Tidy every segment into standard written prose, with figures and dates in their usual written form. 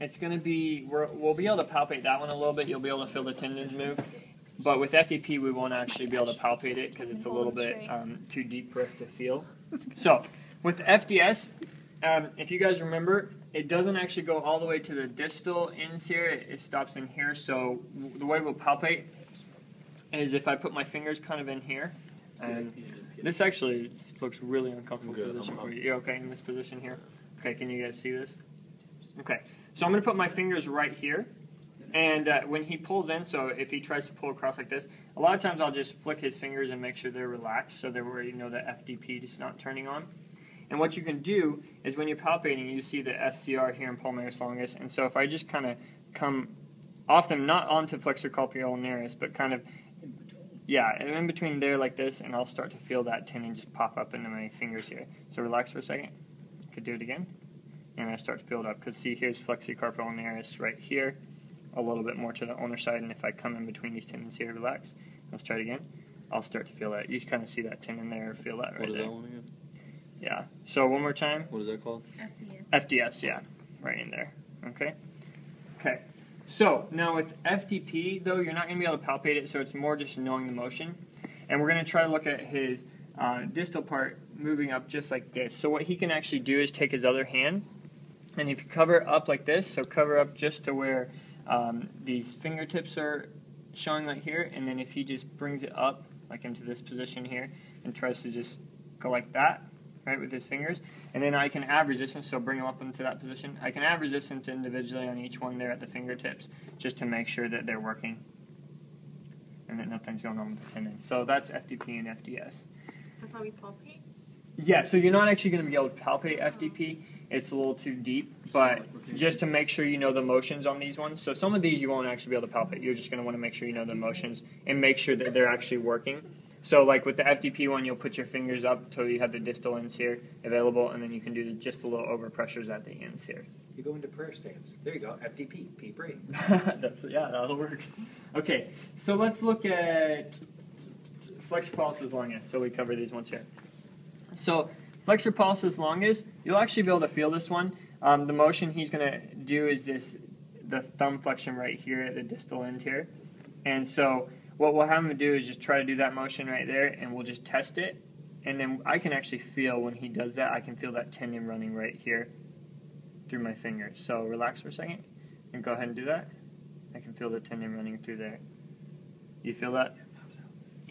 it's going to be, we'll be able to palpate that one a little bit. You'll be able to feel the tendons move. But with FDP, we won't actually be able to palpate it because it's a little bit too deep for us to feel. So with FDS, if you guys remember, it doesn't actually go all the way to the distal ends here. It stops in here. So the way we'll palpate is if I put my fingers kind of in here. And this actually looks really uncomfortable position for you. You're okay in this position here? Okay, can you guys see this? Okay, so I'm going to put my fingers right here. And when he pulls in, so if he tries to pull across like this, a lot of times I'll just flick his fingers and make sure they're relaxed so that we know that FDP is not turning on. And what you can do is when you're palpating, you see the FCR here in palmaris longus. And so if I just kind of come off them, not onto flexor carpi ulnaris, but kind of, yeah, in between there like this, and I'll start to feel that tendon just pop up into my fingers here. So relax for a second. Could do it again. And I start to feel it up, because see, here's flexor carpi ulnaris right here, a little bit more to the ulnar side, and if I come in between these tendons here, relax. Let's try it again. I'll start to feel that. You can kind of see that tendon there, feel that right there. What is that one again? Yeah. So one more time. What is that called? FDS, yeah. Right in there. Okay? Okay. So now with FDP, though, you're not going to be able to palpate it, so it's more just knowing the motion. And we're going to try to look at his distal part moving up just like this. So what he can actually do is take his other hand, and if you cover it up like this, so cover up just to where these fingertips are showing right here, and then if he just brings it up, like into this position here, and tries to just go like that, right, with his fingers, and then I can add resistance, so bring them up into that position. I can add resistance individually on each one there at the fingertips, just to make sure that they're working, and that nothing's going on with the tendon. So that's FDP and FDS. That's how we palpate? Yeah, so you're not actually going to be able to palpate FDP. It's a little too deep, but just to make sure you know the motions on these ones. So some of these you won't actually be able to palpate. You're just going to want to make sure you know the motions and make sure that they're actually working. So like with the FDP one, you'll put your fingers up until you have the distal ends here available, and then you can do just a little overpressures at the ends here. You go into prayer stance. There you go, FDP, P, pray. Yeah, that'll work. Okay, so let's look at flexor pollicis longus. So we cover these ones here. So flexor pollicis longus, you'll actually be able to feel this one. The motion he's going to do is the thumb flexion right here at the distal end here. And so what we'll have him do is just try to do that motion right there, and we'll just test it. And then I can actually feel when he does that, I can feel that tendon running right here through my fingers. So relax for a second and go ahead and do that. I can feel the tendon running through there. You feel that?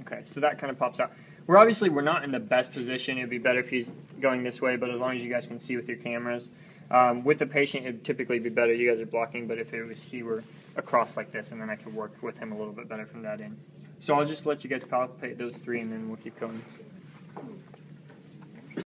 Okay, so that kind of pops out. We're not in the best position. It would be better if he's going this way, but as long as you guys can see with your cameras. With the patient, it would typically be better. You guys are blocking, but if it was he were across like this, and then I could work with him a little bit better from that end. So I'll just let you guys palpate those three, and then we'll keep going.